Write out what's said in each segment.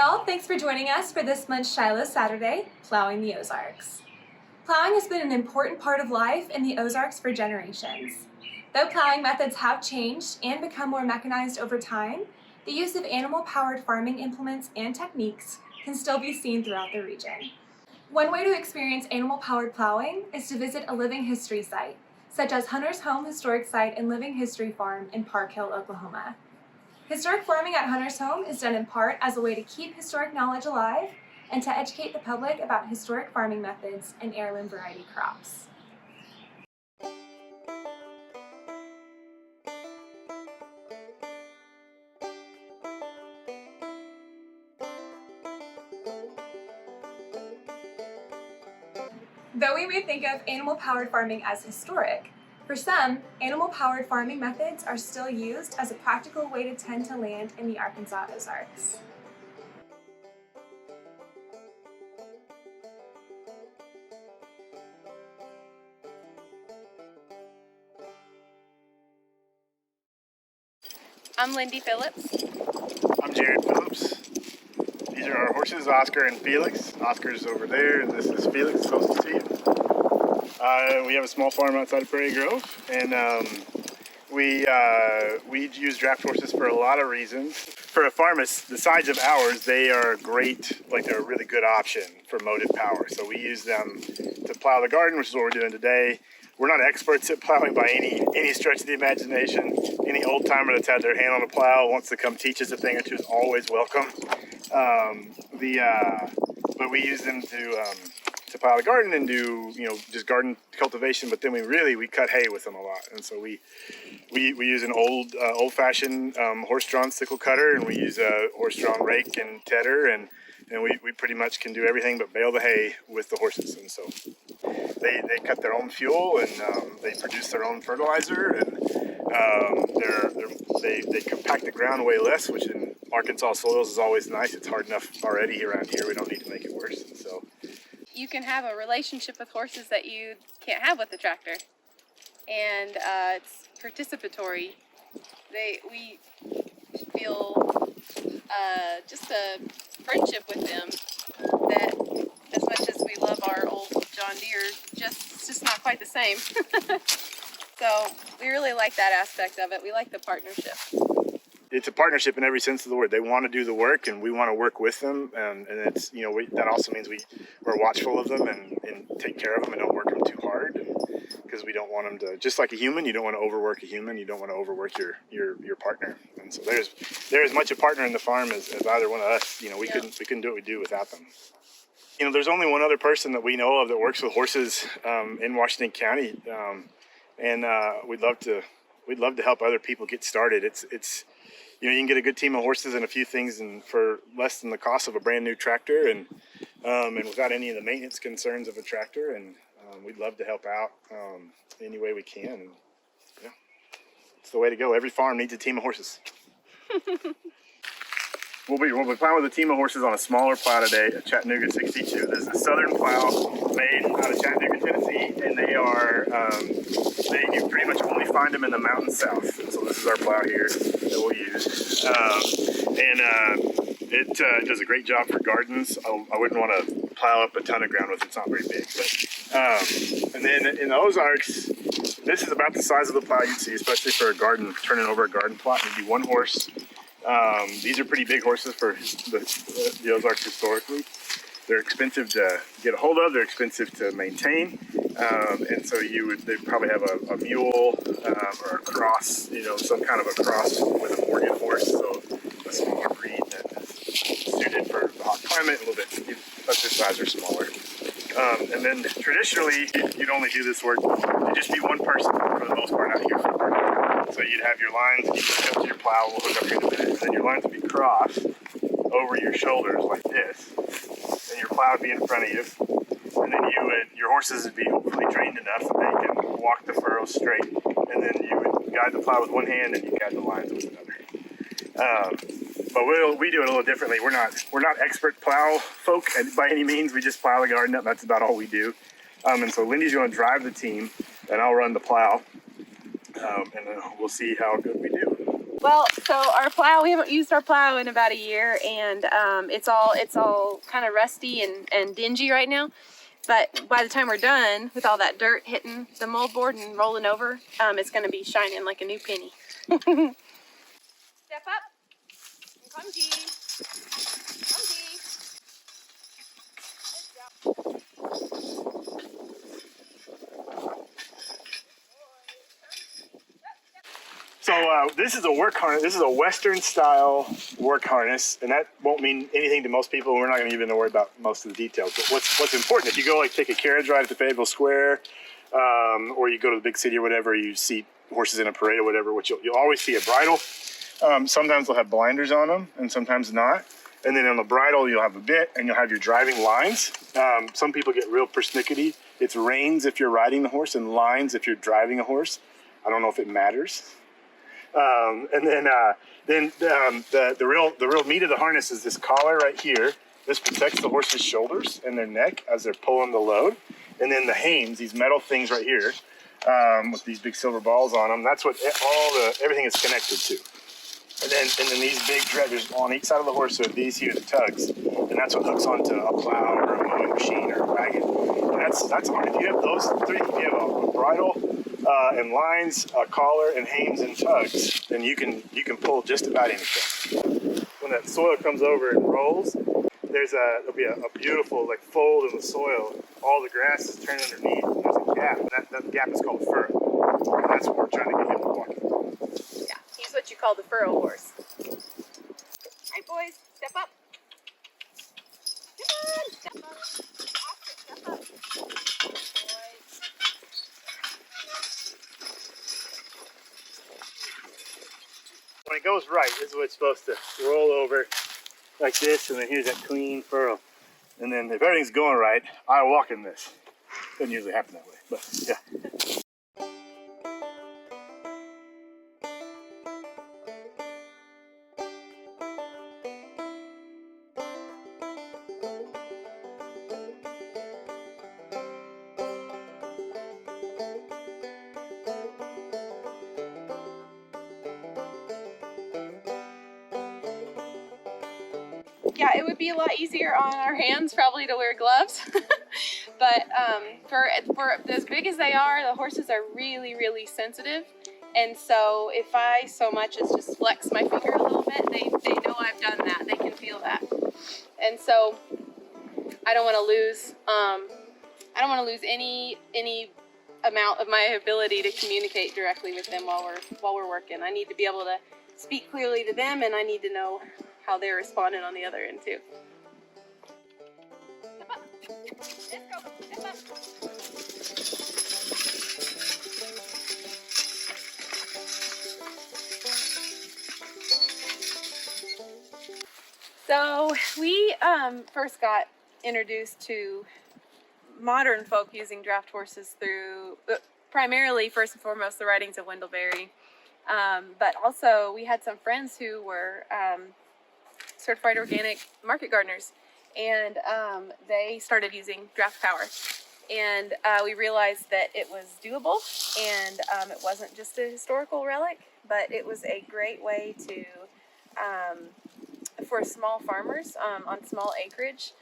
y'all, thanks for joining us for this month's Shiloh Saturday, Plowing the Ozarks. Plowing has been an important part of life in the Ozarks for generations. Though plowing methods have changed and become more mechanized over time, the use of animal-powered farming implements and techniques can still be seen throughout the region. One way to experience animal-powered plowing is to visit a living history site, such as Hunter's Home Historic Site and Living History Farm in Park Hill, Oklahoma. Historic farming at Hunter's Home is done in part as a way to keep historic knowledge alive and to educate the public about historic farming methods and heirloom variety crops. Though we may think of animal-powered farming as historic, for some, animal-powered farming methods are still used as a practical way to tend to land in the Arkansas Ozarks. I'm Lindi Phillips. I'm Jared Phillips. These are our horses, Oscar and Felix. Oscar's over there, and this is Felix, closest to you. We have a small farm outside of Prairie Grove, and we use draft horses for a lot of reasons. For a farm the size of ours, they are great, they're a really good option for motive power. So we use them to plow the garden, which is what we're doing today. We're not experts at plowing by any stretch of the imagination. Any old timer that's had their hand on a plow wants to come teach us a thing or two is always welcome. But we use them to plow the garden and do just garden cultivation. But then we cut hay with them a lot, and so we use an old-fashioned horse-drawn sickle cutter, and we use a horse-drawn rake and tedder, and we pretty much can do everything but bale the hay with the horses. And so they cut their own fuel, and they produce their own fertilizer, and they compact the ground way less, which in Arkansas soils is always nice. It's hard enough already around here. We don't need to make it worse. And so you can have a relationship with horses that you can't have with a tractor, and it's participatory. We feel just a friendship with them that, as much as we love our old John Deere, it's just not quite the same. So we really like that aspect of it. We like the partnership. It's a partnership in every sense of the word. They want to do the work, and we want to work with them. And it's that also means we're watchful of them and take care of them and don't work them too hard, because we don't want them to, just like a human, you don't want to overwork a human. You don't want to overwork your partner. And so they're as much a partner in the farm as either one of us. We couldn't do what we do without them. There's only one other person that we know of that works with horses in Washington County, and we'd love to help other people get started. It's you can get a good team of horses and a few things and for less than the cost of a brand new tractor, and without any of the maintenance concerns of a tractor. And we'd love to help out any way we can. And, it's the way to go. Every farm needs a team of horses. We'll be plowing with a team of horses on a smaller plow today, a Chattanooga 62. This is a southern plow made out of Chattanooga, Tennessee, and you pretty much only find them in the mountains south. And so this is our plow here that we'll use. It does a great job for gardens. I wouldn't want to plow up a ton of ground with it. It's not very big. But, and then in the Ozarks, this is about the size of the plow you'd see, especially for a garden, turning over a garden plot. It'd be one horse. These are pretty big horses for the Ozarks historically. They're expensive to get a hold of. They're expensive to maintain. And so they'd probably have a mule or a cross, some kind of a cross with a Morgan horse. So a smaller breed that is suited for the hot climate, a little bit less their size or smaller. And then traditionally, you'd only do this work. It'd just be one person for the most part out here for the work. So you'd have your lines, you hook up to your plow, we'll hook up here in a minute, and then your lines would be crossed over your shoulders like this, and your plow would be in front of you, and then your horses would be hopefully trained enough that they can walk the furrows straight, and then you would guide the plow with one hand and you guide the lines with another. But we do it a little differently. We're not expert plow folk by any means. We just plow the garden up. That's about all we do. And so Lindy's going to drive the team, and I'll run the plow, and then we'll see how good we do. Well, so our plow, we haven't used our plow in about a year, and it's all kind of rusty and dingy right now. But by the time we're done with all that dirt hitting the moldboard and rolling over, it's going to be shining like a new penny. Step up. Come, G. Come, G. So this is a work harness. This is a Western style work harness, and that won't mean anything to most people. We're not going to even worry about most of the details. But what's important, if you go like take a carriage ride at the Fayetteville Square, or you go to the big city or whatever, you see horses in a parade or whatever, which you'll always see a bridle. Sometimes they'll have blinders on them, and sometimes not. And then on the bridle, you'll have a bit, and you'll have your driving lines. Some people get real persnickety. It's reins if you're riding the horse, and lines if you're driving a horse. I don't know if it matters. And then the real meat of the harness is this collar right here. This protects the horse's shoulders and their neck as they're pulling the load. And then the hames, these metal things right here, with these big silver balls on them. That's what everything is connected to. And then these big treaders on each side of the horse are these here, the tugs, and that's what hooks onto a plow or a mowing machine or a wagon. And that's hard. If you have those three, if you have a bridle and lines, a collar, and hames and tugs, then you can pull just about anything. When that soil comes over and rolls, there'll be a beautiful like fold in the soil. All the grass is turned underneath. And there's a gap. And that gap is called furrow. And that's what we're trying to get him to walk in. Yeah, he's what you call the furrow horse. All right, boys, step up. Come on, step up. Oscar, step up. Boys. When it goes right, this is what it's supposed to roll over like this, and then here's that clean furrow. And then if everything's going right, I walk in this. Doesn't usually happen that way, but yeah. Yeah, it would be a lot easier on our hands probably to wear gloves. But for as big as they are, the horses are really, really sensitive. And so if I so much as just flex my finger a little bit, they know I've done that. They can feel that. And so I don't want to lose any amount of my ability to communicate directly with them while we're working. I need to be able to speak clearly to them, and I need to know how they're responding on the other end too. Step up. Let's go. Step up. So we first got introduced to modern folk using draft horses through primarily, first and foremost, the writings of Wendell Berry. But also we had some friends who were certified organic market gardeners, and they started using draft power, and we realized that it was doable, and it wasn't just a historical relic, but it was a great way to for small farmers on small acreage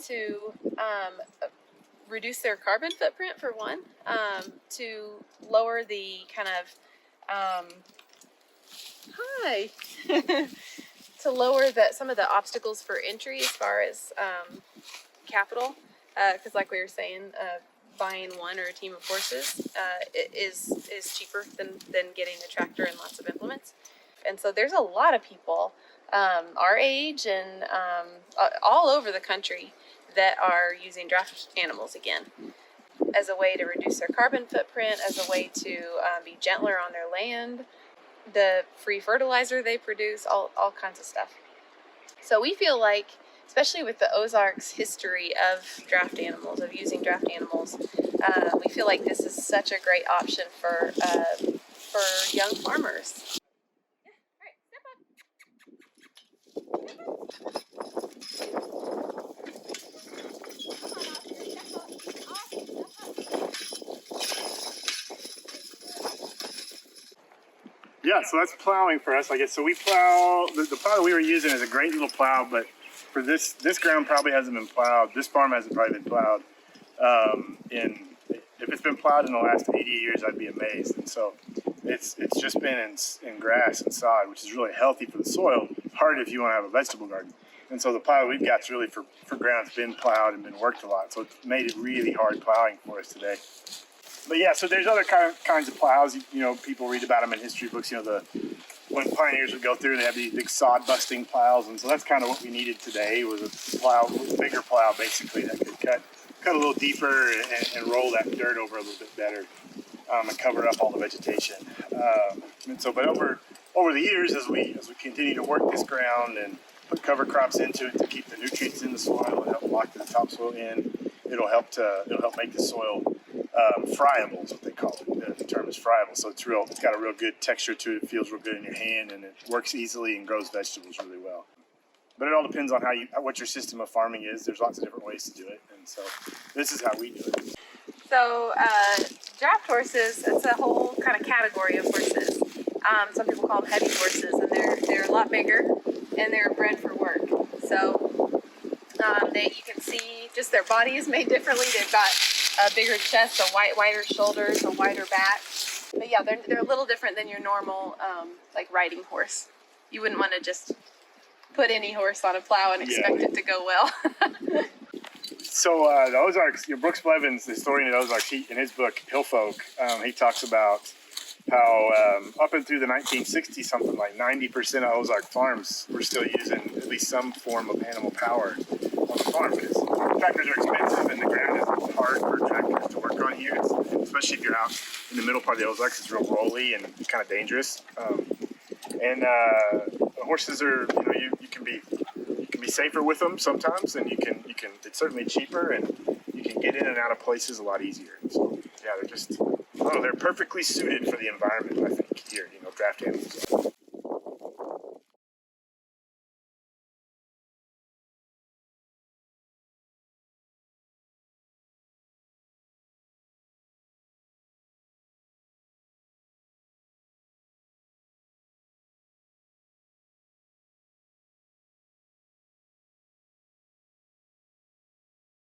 to reduce their carbon footprint for one, to lower the kind of to lower some of the obstacles for entry as far as capital, because like we were saying, buying one or a team of horses is cheaper than getting a tractor and lots of implements. And so there's a lot of people our age and all over the country that are using draft animals again as a way to reduce their carbon footprint, as a way to be gentler on their land, the free fertilizer they produce, all kinds of stuff. So we feel like, especially with the Ozarks history of draft animals, of using draft animals, we feel like this is such a great option for young farmers. Yeah, so that's plowing for us, I guess. So we plow, the plow that we were using is a great little plow, but for this ground probably hasn't been plowed. This farm hasn't probably been plowed. If it's been plowed in the last 80 years, I'd be amazed. And so it's just been in grass and sod, which is really healthy for the soil, hard if you want to have a vegetable garden. And so the plow we've got is really for ground that's been plowed and been worked a lot. So it's made it really hard plowing for us today. But yeah, so there's other kinds of plows. You know, people read about them in history books. You know, when pioneers would go through, they have these big sod busting plows, and so that's kind of what we needed today was a plow, a bigger plow, basically that could cut a little deeper and roll that dirt over a little bit better, and cover up all the vegetation. And so, but over the years, as we continue to work this ground and put cover crops into it to keep the nutrients in the soil and help lock the topsoil in, it'll help make the soil friable is what they call it. The term is friable. So it's got a real good texture to it. It feels real good in your hand, and it works easily and grows vegetables really well. But it all depends on what your system of farming is. There's lots of different ways to do it, and so this is how we do it. So draft horses, it's a whole kind of category of horses. Some people call them heavy horses, and they're a lot bigger, and they're bred for work. So you can see just their body is made differently. They've got a bigger chest, wider shoulders, a wider back. But yeah, they're a little different than your normal like riding horse. You wouldn't want to just put any horse on a plow and expect it to go well. So the Ozarks, Brooks Blevins, the historian of the Ozarks, in his book Hillfolk, he talks about how up and through the 1960s, something like 90% of Ozark farms were still using at least some form of animal power on the farm, because tractors are expensive and the ground is hard for tractors to work on here, especially if you're out in the middle part of the Ozarks. It's real rolly and kind of dangerous. Horses are, you can be safer with them sometimes, and you can it's certainly cheaper, and you can get in and out of places a lot easier. So yeah, they're perfectly suited for the environment, I think, here, draft animals.